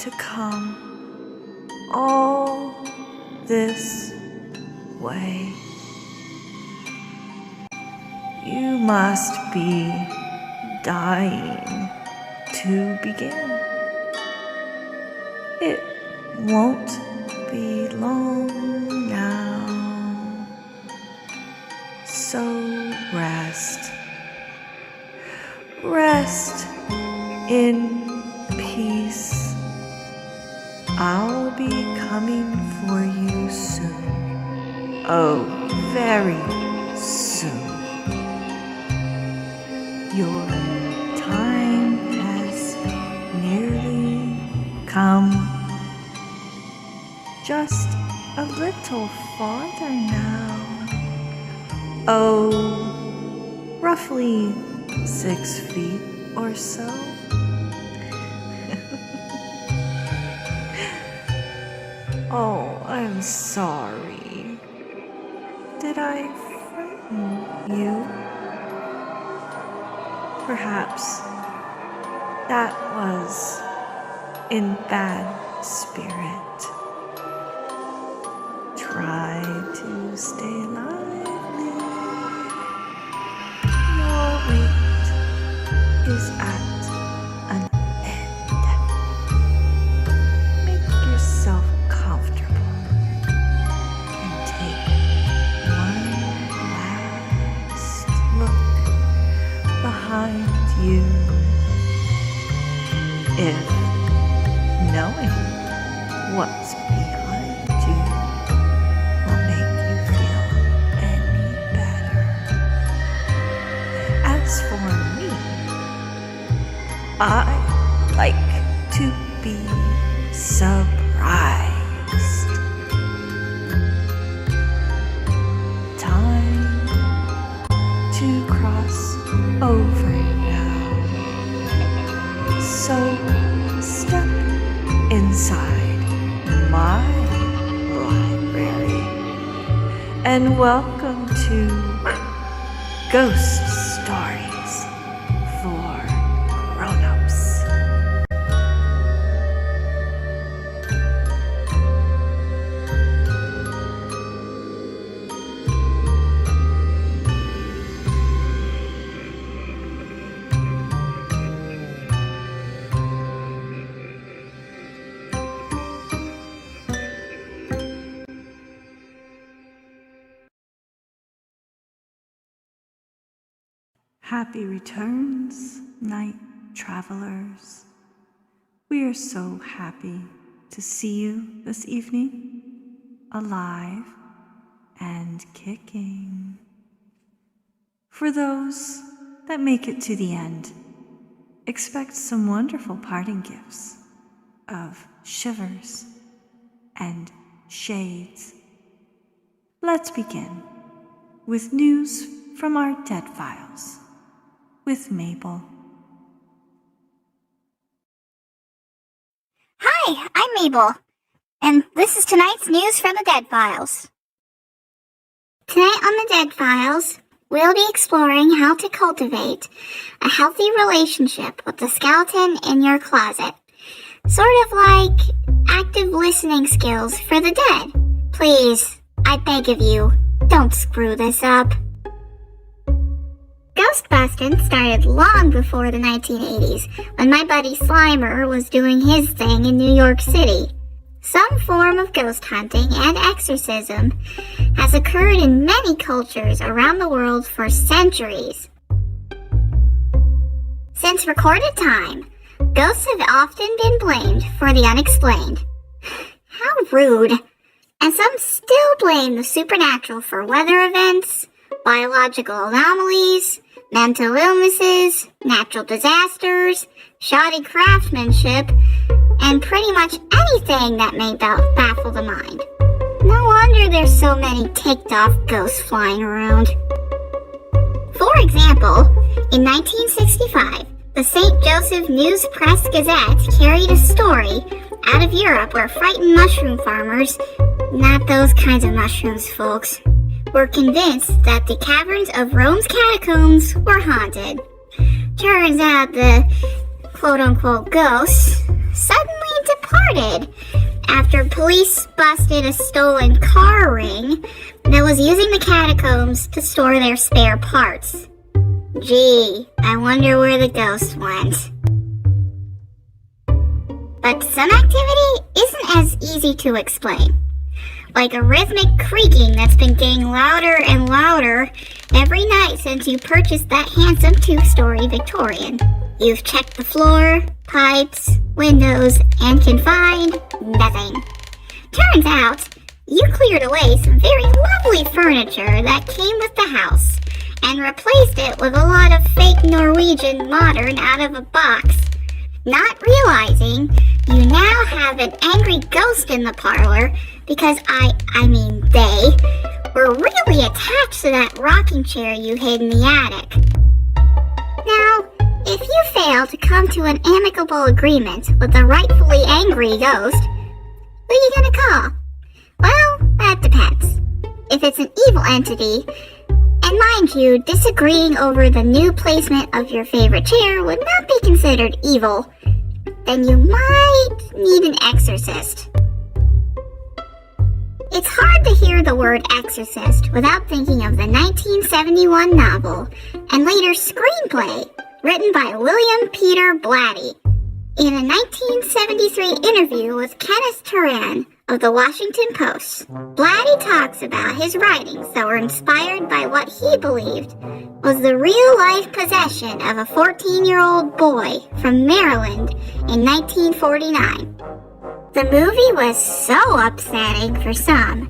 to come all this way. You must be dying to begin. It won't be long now. So rest. Rest in peace. I'll be coming for you soon. Oh, very soon. Your time has nearly come. Just a little farther now. Oh, roughly 6 feet or so. Oh, I'm sorry. Did I frighten you? Perhaps that was in bad spirit. Try to stay lively. Your wait is at an end. Make yourself comfortable and take one last look behind you. If knowing what's behind you will make you feel any better. As for me, I like to be surprised. Time to cross over now. So step inside my library and welcome to Ghost Stories for Grown-ups. Happy returns, night travelers. We are so happy to see you this evening, alive and kicking. For those that make it to the end, expect some wonderful parting gifts of shivers and shades. Let's begin with news from our Dead Files with Mabel. Hi, I'm Mabel, and this is tonight's news from the Dead Files. Tonight on the Dead Files, we'll be exploring how to cultivate a healthy relationship with the skeleton in your closet. Sort of like active listening skills for the dead. Please, I beg of you, don't screw this up. Ghostbusting started long before the 1980s, when my buddy Slimer was doing his thing in New York City. Some form of ghost hunting and exorcism has occurred in many cultures around the world for centuries. Since recorded time, ghosts have often been blamed for the unexplained. How rude! And some still blame the supernatural for weather events, biological anomalies, mental illnesses, natural disasters, shoddy craftsmanship, and pretty much anything that may baffle the mind. No wonder there's so many ticked-off ghosts flying around. For example, in 1965, the St. Joseph News Press Gazette carried a story out of Europe where frightened mushroom farmers, not those kinds of mushrooms, folks, were convinced that the caverns of Rome's catacombs were haunted. Turns out the quote-unquote ghosts suddenly departed started after police busted a stolen car ring that was using the catacombs to store their spare parts. Gee, I wonder where the ghost went. But some activity isn't as easy to explain. Like a rhythmic creaking that's been getting louder and louder every night since you purchased that handsome two-story Victorian. You've checked the floor, pipes, windows, and can find nothing. Turns out, you cleared away some very lovely furniture that came with the house and replaced it with a lot of fake Norwegian modern out of a box, not realizing you now have an angry ghost in the parlor because they were really attached to that rocking chair you hid in the attic. Now, if you fail to come to an amicable agreement with the rightfully angry ghost, who are you gonna call? Well, that depends. If it's an evil entity, and mind you, disagreeing over the new placement of your favorite chair would not be considered evil, then you might need an exorcist. It's hard to hear the word exorcist without thinking of the 1971 novel and later screenplay written by William Peter Blatty. In a 1973 interview with Kenneth Turan of the Washington Post, Blatty talks about his writings that were inspired by what he believed was the real-life possession of a 14-year-old boy from Maryland in 1949. The movie was so upsetting for some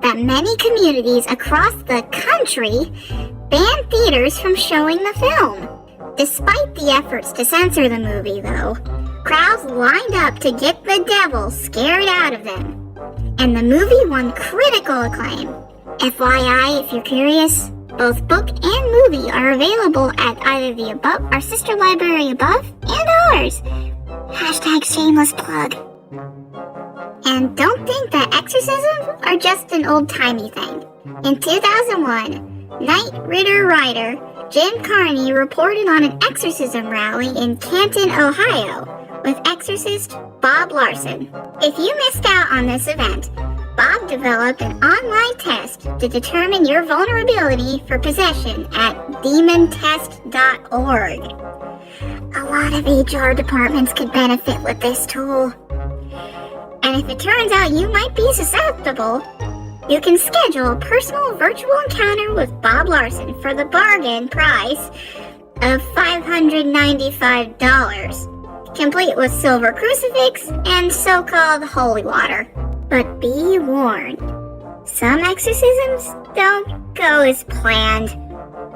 that many communities across the country banned theaters from showing the film. Despite the efforts to censor the movie, though, crowds lined up to get the devil scared out of them, and the movie won critical acclaim. FYI, if you're curious, both book and movie are available at either the Above, our sister library Above, and ours. #shameless plug. And don't think that exorcisms are just an old-timey thing. In 2001, Knight Ridder rider Jim Carney reported on an exorcism rally in Canton, Ohio, with exorcist Bob Larson. If you missed out on this event, Bob developed an online test to determine your vulnerability for possession at demontest.org. A lot of HR departments could benefit with this tool. And if it turns out you might be susceptible, you can schedule a personal virtual encounter with Bob Larson for the bargain price of $595, complete with silver crucifix and so-called holy water. But be warned, some exorcisms don't go as planned,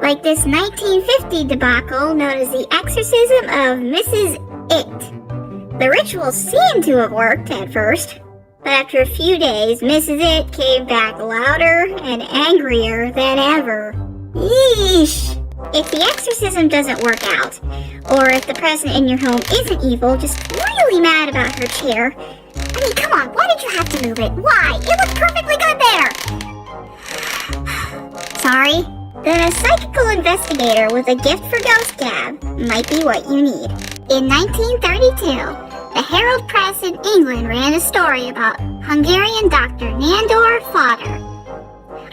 like this 1950 debacle known as the Exorcism of Mrs. It. The ritual seemed to have worked at first, but after a few days, Mrs. It came back louder and angrier than ever. Yeesh! If the exorcism doesn't work out, or if the presence in your home isn't evil, just really mad about her chair, come on, why did you have to move it? Why? It looked perfectly good there! Sorry, the psychical investigator with a gift for ghost gab might be what you need. In 1932, the Herald Press in England ran a story about Hungarian doctor Nandor Fodor,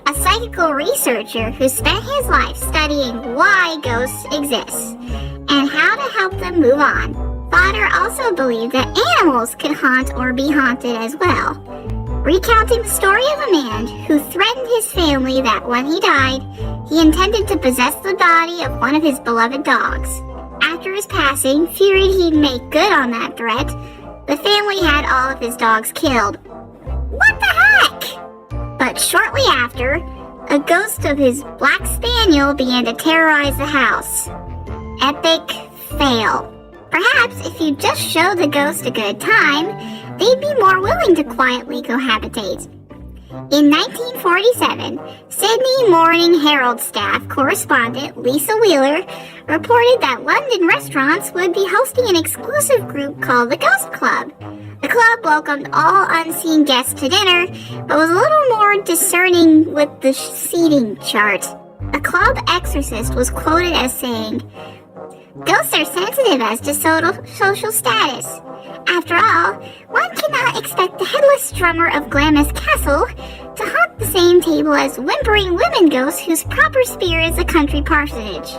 a psychical researcher who spent his life studying why ghosts exist and how to help them move on. Fodor also believed that animals could haunt or be haunted as well, recounting the story of a man who threatened his family that when he died, he intended to possess the body of one of his beloved dogs. After his passing, fearing he'd make good on that threat, the family had all of his dogs killed. What the heck? But shortly after, a ghost of his black spaniel began to terrorize the house. Epic fail. Perhaps if you just show the ghost a good time, they'd be more willing to quietly cohabitate. In 1947, Sydney Morning Herald staff correspondent Lisa Wheeler reported that London restaurants would be hosting an exclusive group called the Ghost Club. The club welcomed all unseen guests to dinner, but was a little more discerning with the seating chart. A club exorcist was quoted as saying, "Ghosts are sensitive as to social status. After all, one can famous drummer of Glamis Castle to haunt the same table as whimpering women ghosts whose proper sphere is a country parsonage.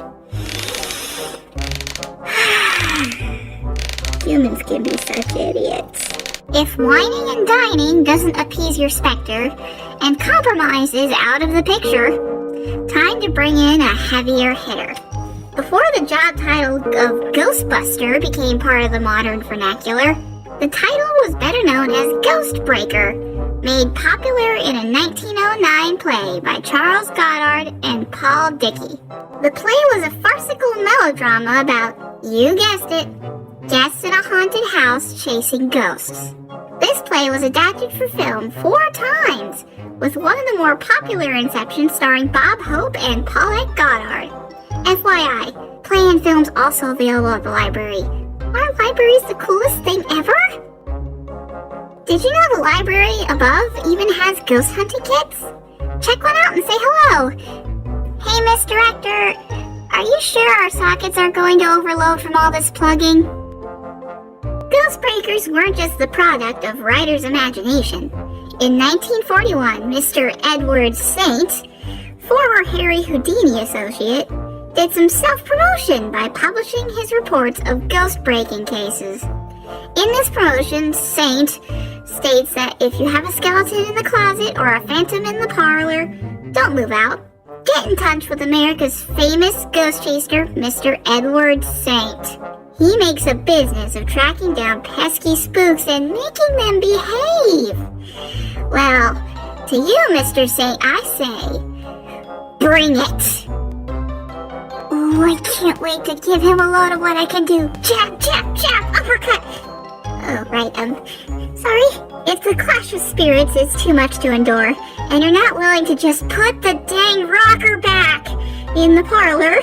Humans can be such idiots. If whining and dining doesn't appease your specter, and compromise is out of the picture, time to bring in a heavier hitter. Before the job title of Ghostbuster became part of the modern vernacular, the title was better known as Ghostbreaker, made popular in a 1909 play by Charles Goddard and Paul Dickey. The play was a farcical melodrama about, you guessed it, guests in a haunted house chasing ghosts. This play was adapted for film 4 times, with one of the more popular inceptions starring Bob Hope and Paulette Goddard. FYI, play and film's also available at the library. Aren't libraries the coolest thing ever? Did you know the library above even has ghost hunting kits? Check one out and say hello. Hey, Miss Director, are you sure our sockets aren't going to overload from all this plugging? Ghostbreakers weren't just the product of writers' imagination. In 1941, Mr. Edward Saint, former Harry Houdini associate, did some self-promotion by publishing his reports of ghost-breaking cases. In this promotion, Saint states that if you have a skeleton in the closet or a phantom in the parlor, don't move out. Get in touch with America's famous ghost chaser, Mr. Edward Saint. He makes a business of tracking down pesky spooks and making them behave. Well, to you, Mr. Saint, I say, bring it. Oh, I can't wait to give him a load of what I can do. Jab, jab, jab, uppercut. Oh, right, sorry. If the clash of spirits is too much to endure, and you're not willing to just put the dang rocker back in the parlor,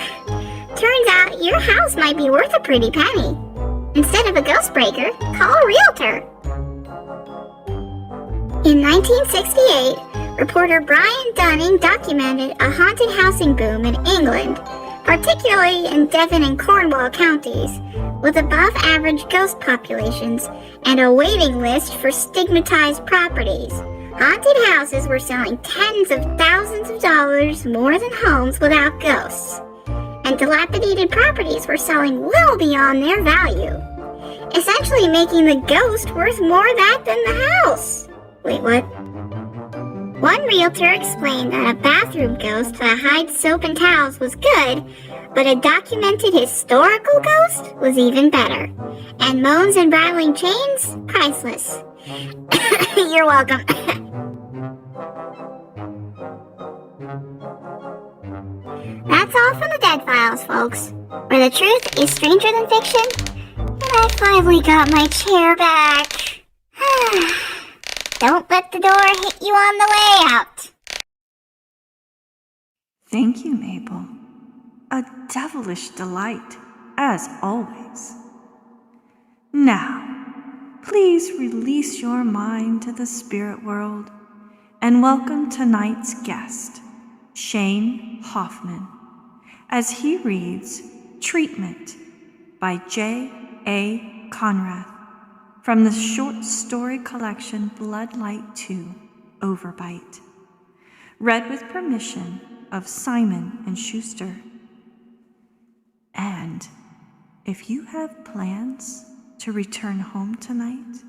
turns out your house might be worth a pretty penny. Instead of a ghost breaker, call a realtor. In 1968, reporter Brian Dunning documented a haunted housing boom in England, particularly in Devon and Cornwall counties, with above-average ghost populations and a waiting list for stigmatized properties. Haunted houses were selling tens of thousands of dollars more than homes without ghosts, and dilapidated properties were selling well beyond their value, essentially making the ghost worth more that than the house. Wait, what? One realtor explained that a bathroom ghost that hides soap and towels was good, but a documented historical ghost was even better. And moans and rattling chains? Priceless. You're welcome. That's all from the Dead Files, folks, where the truth is stranger than fiction, and I finally got my chair back. Don't let the door hit you on the way out. Thank you, Mabel. A devilish delight, as always. Now, please release your mind to the spirit world and welcome tonight's guest, Shane Hoffman, as he reads Treatment by J.A. Conrath from the short story collection Bloodlight 2, Overbite, read with permission of Simon & Schuster. And if you have plans to return home tonight,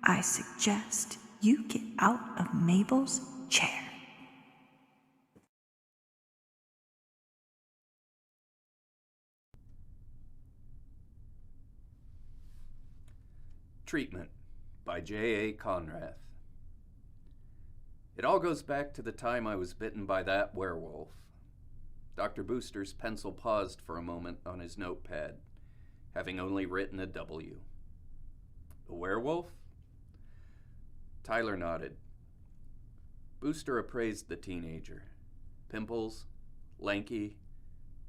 I suggest you get out of Mabel's chair. Treatment by J.A. Conrath. It all goes back to the time I was bitten by that werewolf. Dr. Booster's pencil paused for a moment on his notepad, having only written a W. A werewolf? Tyler nodded. Booster appraised the teenager. Pimples, lanky,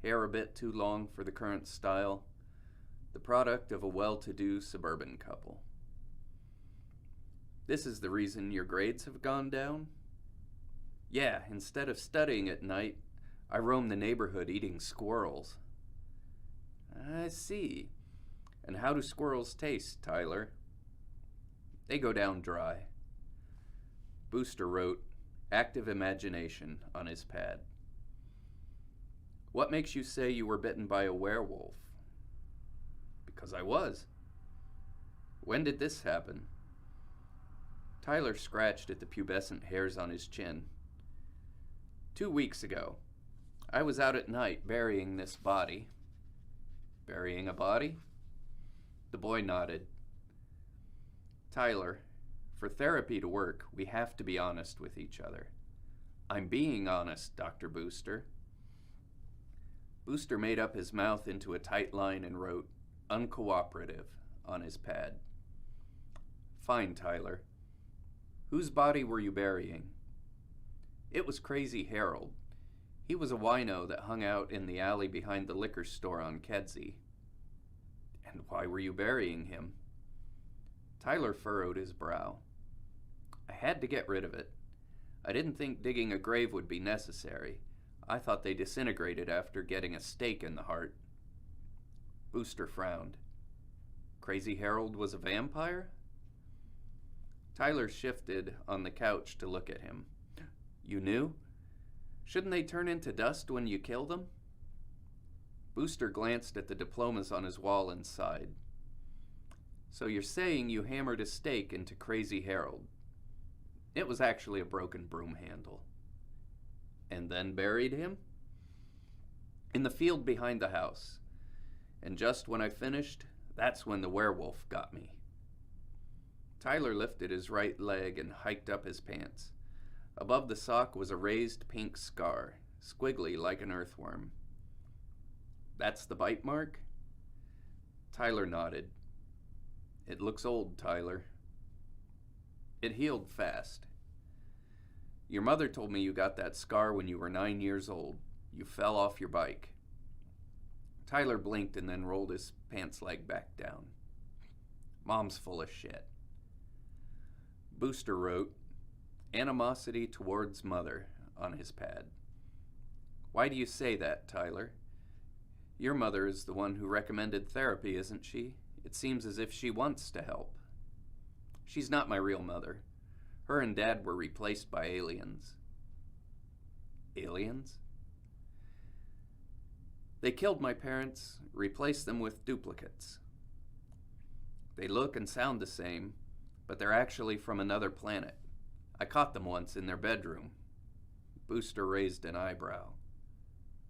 hair a bit too long for the current style, the product of a well-to-do suburban couple. This is the reason your grades have gone down? Yeah, instead of studying at night, I roam the neighborhood eating squirrels. I see. And how do squirrels taste, Tyler? They go down dry. Booster wrote, "Active imagination," on his pad. "What makes you say you were bitten by a werewolf?" "Because I was." "When did this happen?" Tyler scratched at the pubescent hairs on his chin. 2 weeks ago. I was out at night burying this body." "Burying a body?" The boy nodded. "Tyler, for therapy to work, we have to be honest with each other." "I'm being honest, Dr. Booster." Booster made up his mouth into a tight line and wrote, "Uncooperative," on his pad. "Fine, Tyler. Whose body were you burying?" "It was Crazy Harold. He was a wino that hung out in the alley behind the liquor store on Kedzie." "And why were you burying him?" Tyler furrowed his brow. "I had to get rid of it. I didn't think digging a grave would be necessary. I thought they disintegrated after getting a stake in the heart." Booster frowned. "Crazy Harold was a vampire?" Tyler shifted on the couch to look at him. "You knew? Shouldn't they turn into dust when you kill them?" Booster glanced at the diplomas on his wall and sighed. "So you're saying you hammered a stake into Crazy Harold. It was actually a broken broom handle. And then buried him?" "In the field behind the house. And just when I finished, that's when the werewolf got me." Tyler lifted his right leg and hiked up his pants. Above the sock was a raised pink scar, squiggly like an earthworm. "That's the bite mark?" Tyler nodded. "It looks old, Tyler." "It healed fast. Your mother told me you got that scar when you were 9 years old. You fell off your bike." Tyler blinked and then rolled his pants leg back down. "Mom's full of shit." Booster wrote, "Animosity towards mother," on his pad. "Why do you say that, Tyler? Your mother is the one who recommended therapy, isn't she? It seems as if she wants to help." "She's not my real mother. Her and Dad were replaced by aliens." "Aliens?" "They killed my parents, replaced them with duplicates. They look and sound the same, but they're actually from another planet. I caught them once in their bedroom." Booster raised an eyebrow.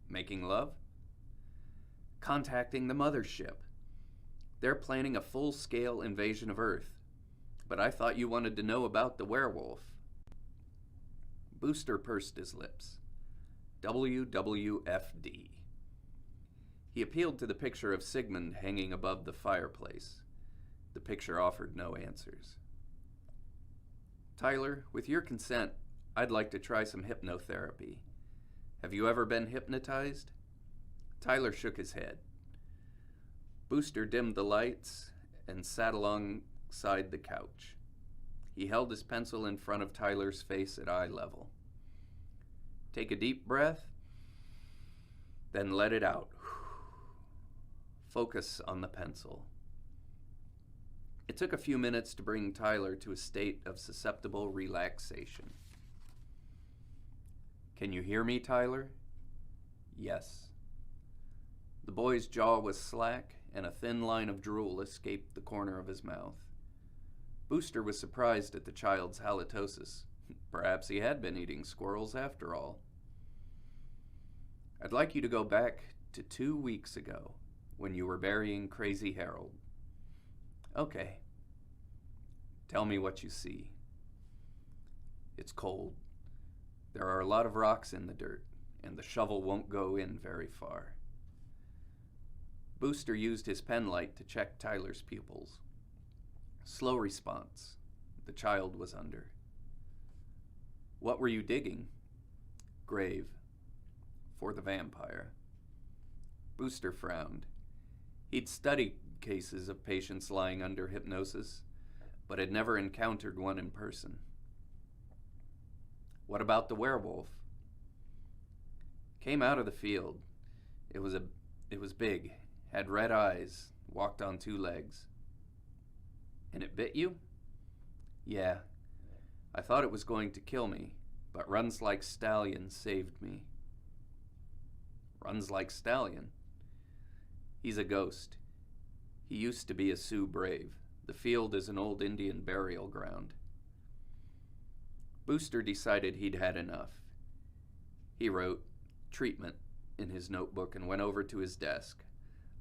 "Making love?" "Contacting the mothership. They're planning a full-scale invasion of Earth. But I thought you wanted to know about the werewolf." Booster pursed his lips. WWFD. He appealed to the picture of Sigmund hanging above the fireplace. The picture offered no answers. "Tyler, with your consent, I'd like to try some hypnotherapy. Have you ever been hypnotized?" Tyler shook his head. Booster dimmed the lights and sat alongside the couch. He held his pencil in front of Tyler's face at eye level. "Take a deep breath, then let it out. Focus on the pencil." It took a few minutes to bring Tyler to a state of susceptible relaxation. "Can you hear me, Tyler?" "Yes." The boy's jaw was slack, and a thin line of drool escaped the corner of his mouth. Booster was surprised at the child's halitosis. Perhaps he had been eating squirrels after all. "I'd like you to go back to 2 weeks ago, when you were burying Crazy Harold." "Okay." "Tell me what you see." "It's cold. There are a lot of rocks in the dirt, and the shovel won't go in very far." Booster used his pen light to check Tyler's pupils. Slow response. The child was under. "What were you digging?" "Grave. For the vampire." Booster frowned. He'd studied cases of patients lying under hypnosis, but had never encountered one in person. "What about the werewolf?" "Came out of the field. It was big, had red eyes, walked on 2 legs." "And it bit you?" "Yeah. I thought it was going to kill me, but Runs Like Stallion saved me. Runs Like Stallion? He's a ghost. He used to be a Sioux brave. The field is an old Indian burial ground. Booster decided he'd had enough. He wrote "treatment" in his notebook and went over to his desk,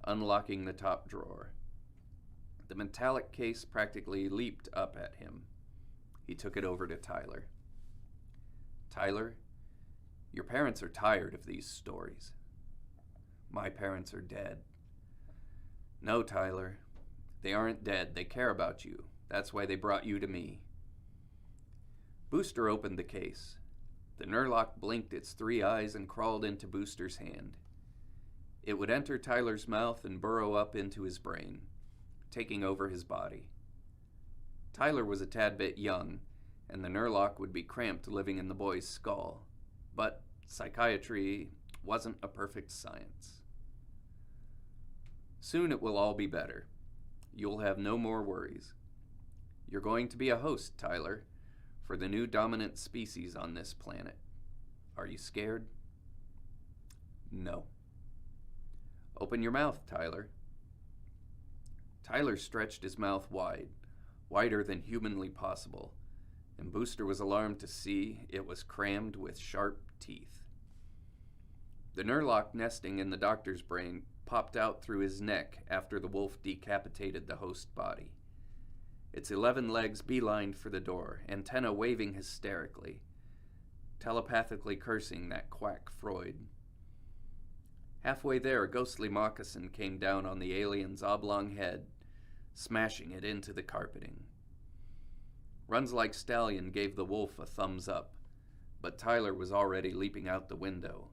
unlocking the top drawer. The metallic case practically leaped up at him. He took it over to Tyler. "Tyler, your parents are tired of these stories." "My parents are dead." "No, Tyler, they aren't dead. They care about you. That's why they brought you to me." Booster opened the case. The Nurlock blinked its 3 eyes and crawled into Booster's hand. It would enter Tyler's mouth and burrow up into his brain, taking over his body. Tyler was a tad bit young, and the Nurlock would be cramped living in the boy's skull. But psychiatry wasn't a perfect science. "Soon it will all be better. You'll have no more worries. You're going to be a host, Tyler, for the new dominant species on this planet. Are you scared?" "No." "Open your mouth, Tyler." Tyler stretched his mouth wide, wider than humanly possible, and Booster was alarmed to see it was crammed with sharp teeth. The Nurlock nesting in the doctor's brain popped out through his neck after the wolf decapitated the host body. Its 11 legs beelined for the door, antenna waving hysterically, telepathically cursing that quack Freud. Halfway there, a ghostly moccasin came down on the alien's oblong head, smashing it into the carpeting. Runs Like Stallion gave the wolf a thumbs up, but Tyler was already leaping out the window,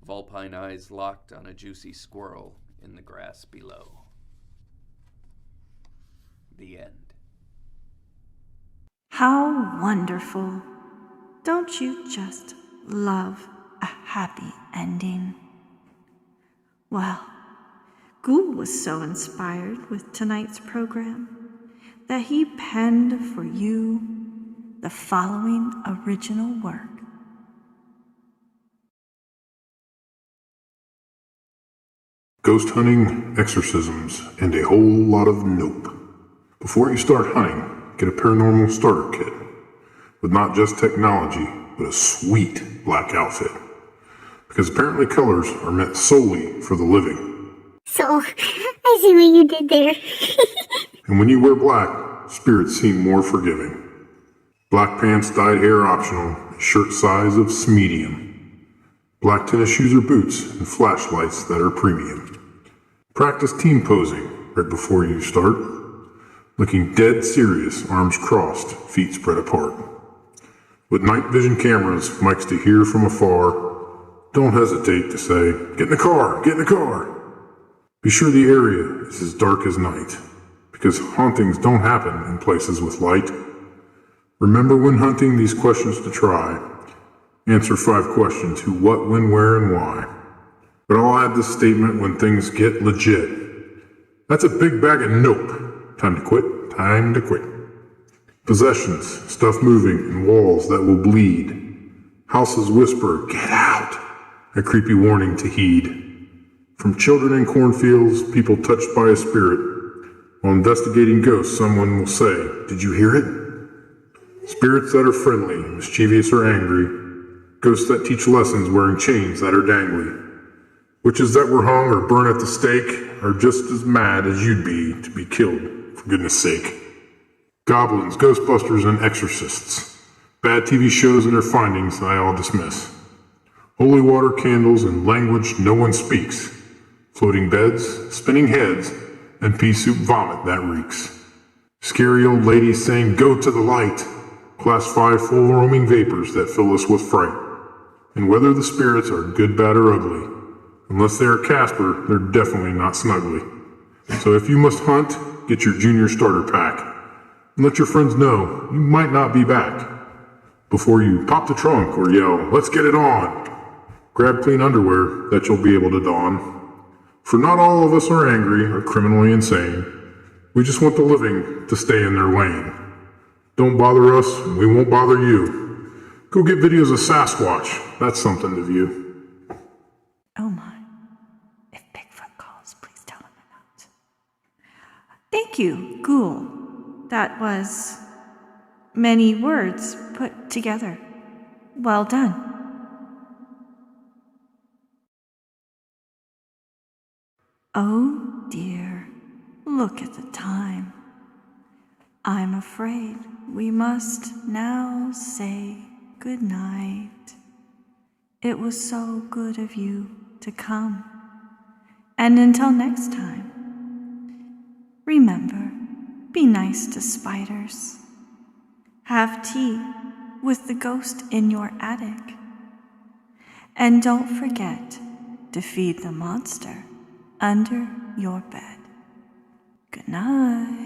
vulpine eyes locked on a juicy squirrel in the grass below. The end. How wonderful. Don't you just love a happy ending? Well, Ghoul was so inspired with tonight's program that he penned for you the following original work. Ghost hunting, exorcisms, and a whole lot of nope. Before you start hunting, get a paranormal starter kit with not just technology, but a sweet black outfit. Because apparently colors are meant solely for the living. So, I see what you did there. And when you wear black, spirits seem more forgiving. Black pants, dyed hair optional, a shirt size of medium. Black tennis shoes or boots, and flashlights that are premium. Practice team posing right before you start. Looking dead serious, arms crossed, feet spread apart. With night vision cameras, mics to hear from afar, don't hesitate to say, "Get in the car, get in the car." Be sure the area is as dark as night, because hauntings don't happen in places with light. Remember when hunting these questions to try. Answer 5 questions: who, what, when, where, and why. But I'll add this statement when things get legit. That's a big bag of nope. Time to quit, time to quit. Possessions, stuff moving, and walls that will bleed. Houses whisper, "Get out," a creepy warning to heed. From children in cornfields, people touched by a spirit. While investigating ghosts, someone will say, "Did you hear it?" Spirits that are friendly, mischievous, or angry. Ghosts that teach lessons wearing chains that are dangly. Witches that were hung or burned at the stake are just as mad as you'd be to be killed, for goodness sake. Goblins, Ghostbusters, and exorcists. Bad TV shows and their findings I all dismiss. Holy water candles and language no one speaks. Floating beds, spinning heads, and pea soup vomit that reeks. Scary old ladies saying, "Go to the light." Class 5 full roaming vapors that fill us with fright. And whether the spirits are good, bad, or ugly, unless they are Casper, they're definitely not snuggly. So if you must hunt, get your junior starter pack. And let your friends know you might not be back. Before you pop the trunk or yell, "Let's get it on!" Grab clean underwear that you'll be able to don. For not all of us are angry or criminally insane. We just want the living to stay in their lane. Don't bother us, and we won't bother you. Go get videos of Sasquatch. That's something to view. Oh my. If Bigfoot calls, please tell him I'm out. Thank you, Ghoul. That was many words put together. Well done. Oh dear, look at the time. I'm afraid we must now say good night. It was so good of you to come. And until next time, remember, be nice to spiders. Have tea with the ghost in your attic. And don't forget to feed the monster under your bed. Good night.